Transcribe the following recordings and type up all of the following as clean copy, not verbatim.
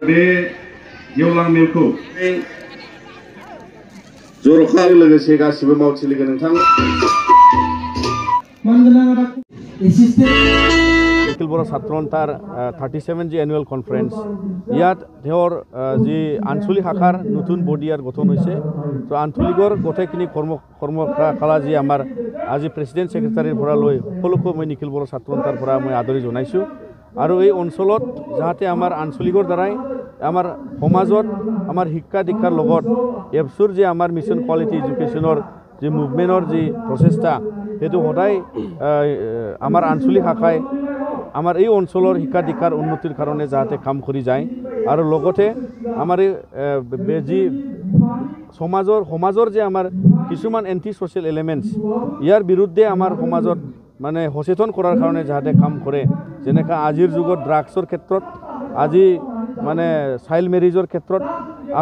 बे गेवलां मेलखौ जर'खा लोगोसे गासिबो मावथिलिगोन नोंथां निखिल बर' ছাত্ৰ সন্থাৰ 37 যি এনুৱেল কনফাৰেন্স ইয়াত তেওঁৰ যি আঞ্চলিক শাখাৰ নতুন বডি ইয়াৰ গঠন হৈছে তো আঞ্চলিকৰ গোটেইখিনি কৰ্মশালা যি আমাৰ আজি প্ৰেচিডেণ্ট ছেক্ৰেটাৰীৰ পৰা লৈ সকলোকে মই নিখিল বৰ' ছাত্ৰ সন্থাৰ পৰা মই আদৰি জনাইছোঁ আৰু এই অঞ্চলত যাতে আমাৰ আঞ্চলিকৰ দ্বাৰাই আমাৰ সমাজত আমাৰ শিক্ষা দীক্ষাৰ লগত এপছুৰ যি আমাৰ মিছন কোৱালিটি এডুকেশ্যনৰ যি মুভমেণ্টৰ যি প্ৰচেষ্টা সেইটো সদায় আমাৰ আঞ্চলিক শাখাই আমাৰ এই অঞ্চলৰ শিক্ষা দীক্ষাৰ উন্নতিৰ কাৰণে যাতে কাম কৰি যায় আৰু লগতে আমাৰ এই যি সমাজৰ যে আমাৰ কিছুমান এণ্টি ছ'চিয়েল এলিমেণ্টছ ইয়াৰ বিৰুদ্ধে আমাৰ সমাজত মানে সচেতন কৰাৰ কাৰণে যাতে কাম কৰে যেনেকৈ আজিৰ যুগত ড্ৰাগছৰ ক্ষেত্ৰত আজি মানে চাইল্ড মেৰিজৰ ক্ষেত্ৰত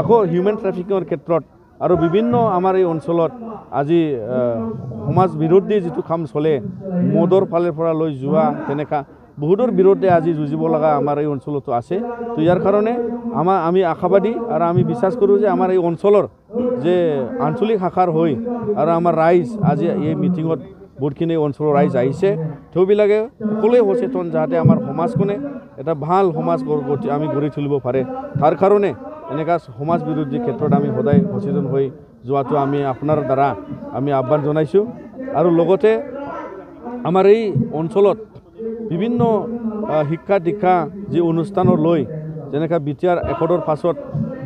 আকৌ হিউমেন ট্ৰেফিকিঙৰ ক্ষেত্ৰত আৰু বিভিন্ন আমাৰ এই অঞ্চলত আজি সমাজ বিৰোধী যিটো কাম চলে মদৰ ফালৰ পৰা লৈ যোৱা তেনেকুৱা বহুতৰ বিৰুদ্ধে আজি যুঁজিব লগা আমাৰ এই অঞ্চলতো আছে তো ইয়াৰ কাৰণে আমি আশাবাদী আৰু আমি বিশ্বাস কৰোঁ যে আমাৰ এই অঞ্চলৰ যে আঞ্চলিক শাখাৰ হৈ আৰু আমাৰ ৰাইজ আজি এই মিটিঙত বহুতখিনি অঞ্চলৰ ৰাইজ আহিছে তেওঁবিলাকে সকলোৱে সচেতন যাতে আমাৰ সমাজখনে এটা ভাল সমাজ আমি গঢ়ি তুলিব পাৰে তাৰ কাৰণে এনেকুৱা সমাজ বিৰোধী ক্ষেত্ৰত আমি সদায় সচেতন হৈ যোৱাটো আমি আপোনাৰ দ্বাৰা আমি আহ্বান জনাইছোঁ আৰু লগতে আমাৰ এই অঞ্চলত বিভিন্ন শিক্ষা দীক্ষা যি অনুষ্ঠানৰ লৈ যেনেকৈ বিটিআৰ একৰ্ডৰ পাছত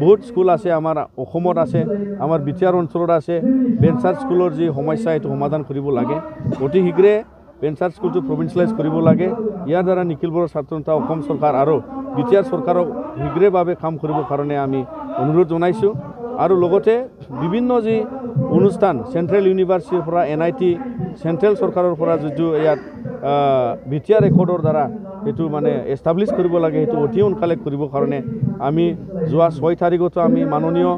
বহুত স্কুল আছে আমাৰ অসমত আছে আমাৰ বিটিআৰ অঞ্চলত আছে বেঞ্চাৰ স্কুলৰ যি সমস্যা এইটো সমাধান কৰিব লাগে অতি শীঘ্ৰে বেঞ্চাৰ স্কুলটো প্ৰভিন্সিয়েলাইজ কৰিব লাগে ইয়াৰ দ্বাৰা নিখিল বৰ' ছাত্ৰ সন্থা অসম চৰকাৰ আৰু বিটিআৰ চৰকাৰক শীঘ্ৰেভাৱে কাম কৰিবৰ কাৰণে আমি অনুৰোধ জনাইছোঁ আৰু লগতে বিভিন্ন যি অনুষ্ঠান চেণ্ট্ৰেল ইউনিভাৰ্চিটিৰ পৰা NIT চেণ্ট্ৰেল চৰকাৰৰ পৰা যিটো ইয়াত বিটিআৰ একৰ্ডৰ দ্বাৰা সেইটো মানে এষ্টাব্লিছ কৰিব লাগে সেইটো অতি সোনকালে কৰিবৰ কাৰণে আমি যোৱা 6 তাৰিখতো আমি মাননীয়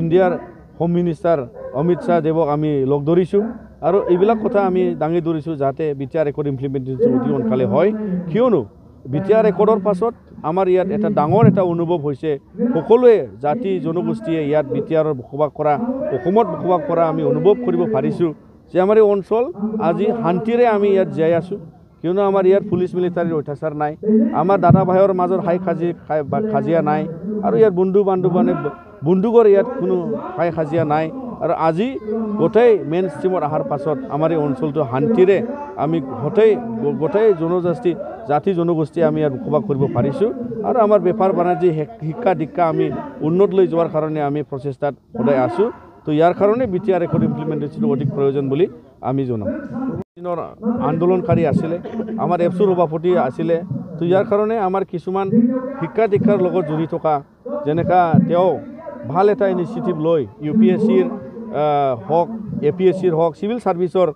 ইণ্ডিয়াৰ হোম মিনিষ্টাৰ অমিত শ্বাহ দেৱক আমি লগ ধৰিছোঁ আৰু এইবিলাক কথা আমি দাঙি ধৰিছোঁ যাতে বিটিআৰ একৰ্ড ইমপ্লিমেণ্টেশ্যন অতি সোনকালে হয় কিয়নো বিটিআৰ একৰ্ডৰ পাছত আমাৰ ইয়াত এটা ডাঙৰ এটা অনুভৱ হৈছে সকলোৱে জাতি জনগোষ্ঠীয়ে ইয়াত বিটিআৰৰ বসবাস কৰা অসমত বসবাস কৰা আমি অনুভৱ কৰিব পাৰিছোঁ যে আমাৰ এই অঞ্চল আজি শান্তিৰে আমি ইয়াত জীয়াই আছোঁ কিয়নো আমাৰ ইয়াত পুলিচ মিলিটাৰীৰ অত্যাচাৰ নাই আমাৰ দাদা ভাইৰ মাজৰ কাজিয়া নাই আৰু ইয়াত বন্ধু বান্ধৱ মানে বন্দুকৰ ইয়াত কোনো কাজিয়া নাই আৰু আজি গোটেই মেইন ষ্ট্ৰীমত অহাৰ পাছত আমাৰ এই অঞ্চলটো শান্তিৰে আমি গোটেই জাতি জনগোষ্ঠী আমি ইয়াত বসবাস কৰিব পাৰিছোঁ আৰু আমাৰ বেপাৰ বাণিজ্য শিক্ষা দীক্ষা আমি উন্নত লৈ যোৱাৰ কাৰণে আমি প্ৰচেষ্টাত সদায় আছোঁ তো ইয়াৰ কাৰণে বিটিআৰ একৰ্ড ইমপ্লিমেণ্টেশ্যন অধিক প্ৰয়োজন বুলি আমি জনাম দিনৰ আন্দোলনকাৰী আছিলে আমাৰ এপছুৰ সভাপতি আছিলে তো ইয়াৰ কাৰণে আমাৰ কিছুমান শিক্ষা দীক্ষাৰ লগত জড়ি থকা যেনেকা তেওঁ ভাল এটা ইনিচিয়েটিভ লৈ UPSCৰ হওক APSCৰ হওক চিভিল ছাৰ্ভিচৰ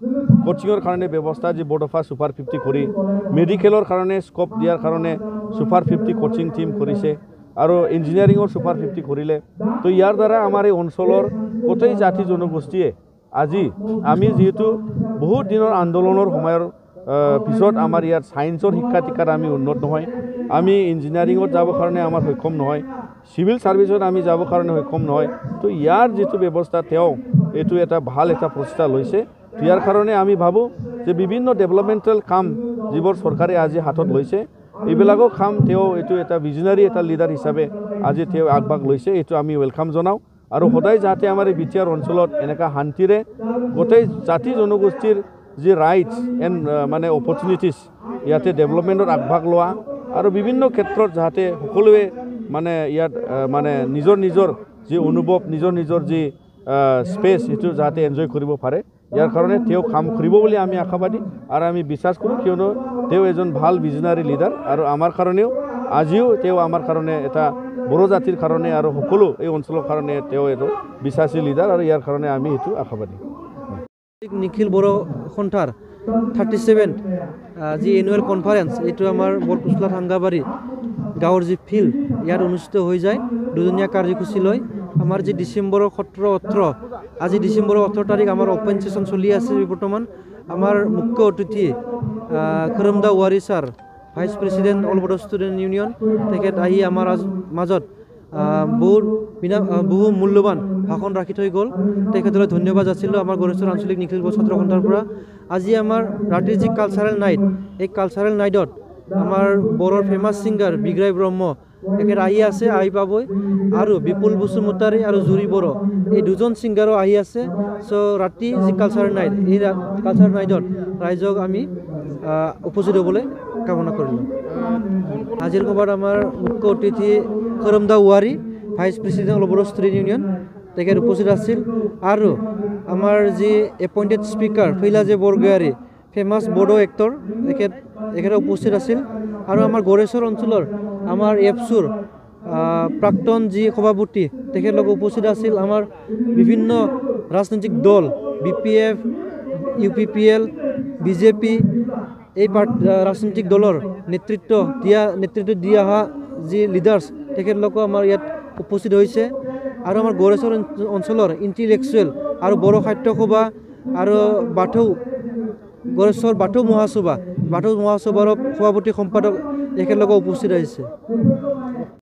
কোচিঙৰ কাৰণে ব্যৱস্থা যি বডফা ছুপাৰ 50 কৰি মেডিকেলৰ কাৰণে স্কোপ দিয়াৰ কাৰণে ছুপাৰ 50 কোচিং টিম কৰিছে আৰু ইঞ্জিনিয়াৰিঙৰ ছুপাৰ 50 কৰিলে তো ইয়াৰ দ্বাৰা আমাৰ এই অঞ্চলৰ গোটেই জাতি জনগোষ্ঠীয়ে আজি আমি যিহেতু বহুত দিনৰ আন্দোলনৰ সময়ৰ পিছত আমাৰ ইয়াত সায়েন্সৰ শিক্ষা দীক্ষাত আমি উন্নত নহয় আমি ইঞ্জিনিয়াৰিঙত যাবৰ কাৰণে আমাৰ সক্ষম নহয় চিভিল ছাৰ্ভিচত আমি যাবৰ কাৰণে সক্ষম নহয় তো ইয়াৰ যিটো ব্যৱস্থা তেওঁ এইটো এটা ভাল এটা প্ৰচেষ্টা লৈছে ইয়াৰ কাৰণে আমি ভাবোঁ যে বিভিন্ন ডেভেলপমেণ্টেল কাম যিবোৰ চৰকাৰে আজি হাতত লৈছে এইবিলাকো কাম তেওঁ এইটো এটা ভিজনাৰী এটা লিডাৰ হিচাপে আজি তেওঁ আগভাগ লৈছে এইটো আমি ৱেলকাম জনাওঁ আৰু সদায় যাতে আমাৰ এই বিটিআৰ অঞ্চলত এনেকুৱা শান্তিৰে গোটেই জাতি জনগোষ্ঠীৰ যি ৰাইটছ এণ্ড মানে অপৰচুনিটিছ ইয়াতে ডেভেলপমেণ্টত আগভাগ লোৱা আৰু বিভিন্ন ক্ষেত্ৰত যাতে সকলোৱে মানে ইয়াত মানে নিজৰ যি অনুভৱ নিজৰ যি স্পেচ সেইটো যাতে এনজয় কৰিব পাৰে ইয়াৰ কাৰণে তেওঁ কাম কৰিব বুলি আমি আশাবাদী আৰু আমি বিশ্বাস কৰোঁ কিয়নো তেওঁ এজন ভাল ভিজনাৰী লিডাৰ আৰু আমাৰ কাৰণেও আজিও তেওঁ আমাৰ কাৰণে এটা বড়ো জাতিৰ কাৰণে আৰু সকলো এই অঞ্চলৰ কাৰণে তেওঁ এজন বিশ্বাসী লিডাৰ আৰু ইয়াৰ কাৰণে আমি এইটো আশাবাদী নিখিল বড়ো সন্থাৰ 37 যি এনুৱেল কনফাৰেন্স এইটো আমাৰ বৰকুচলা থাংগাবাৰী গাঁৱৰ যি ফিল্ড ইয়াত অনুষ্ঠিত হৈ যায় দুজনীয়া কাৰ্যসূচী লৈ আমাৰ যি ডিচেম্বৰৰ 17-18 আজি ডিচেম্বৰৰ 18 তাৰিখ আমাৰ অপেন সেশন চলি আছে বৰ্তমান আমাৰ মুখ্য অতিথি Khormda Wari sir vice president all Bodo student union তেখেত আহি আমাৰ মাজত বহু মূল্যৱান ভাষণ ৰাখি থৈ গ'ল তেখেতলৈ ধন্যবাদ যাচিলোঁ আমাৰ গড়েশ্বৰ আঞ্চলিক নিখিল বড়ো ছাত্ৰ সন্থাৰ পৰা আজি আমাৰ ৰাতিৰ যি কালচাৰেল নাইট এই কালচাৰেল নাইটত আমাৰ বড়োৰ ফেমাছ ছিংগাৰ বিগ্ৰাই ব্ৰহ্ম তেখেত আহি আছে আহি পাবই আৰু বিপুল বসুমতাৰী আৰু জুৰি বড়ো এই দুজন ছিংগাৰো আহি আছে চ' ৰাতি যি কালচাৰেল নাইট এই কালচাৰেল নাইটত ৰাইজক আমি উপস্থিত হ'বলৈ কামনা কৰিলোঁ আজিৰ সভাত আমাৰ মুখ্য অতিথি Khormda Wari vice president all Bodo student union তেখেত উপস্থিত আছিল আৰু আমাৰ যি এপইণ্টেড স্পীকাৰ ফৈলাজে বৰগোহাঁই ফেমাছ বড়ো এক্টৰ তেখেত উপস্থিত আছিল আৰু আমাৰ গড়েশ্বৰ অঞ্চলৰ আমাৰ এপছুৰ প্ৰাক্তন যি সভাপতি তেখেতলোক উপস্থিত আছিল আমাৰ বিভিন্ন ৰাজনৈতিক দল BPF UPPL BJP এই ৰাজনৈতিক দলৰ নেতৃত্ব দি অহা যি লিডাৰ্ছ তেখেতলোকো আমাৰ ইয়াত উপস্থিত হৈছে আৰু আমাৰ গড়েশ্বৰ অঞ্চলৰ ইণ্টেলেকচুৱেল আৰু বড়ো সাহিত্য সভা আৰু গড়েশ্বৰ বাথৌ মহাসভাৰ সভাপতি সম্পাদক তেখেতলোক উপস্থিত আহিছে।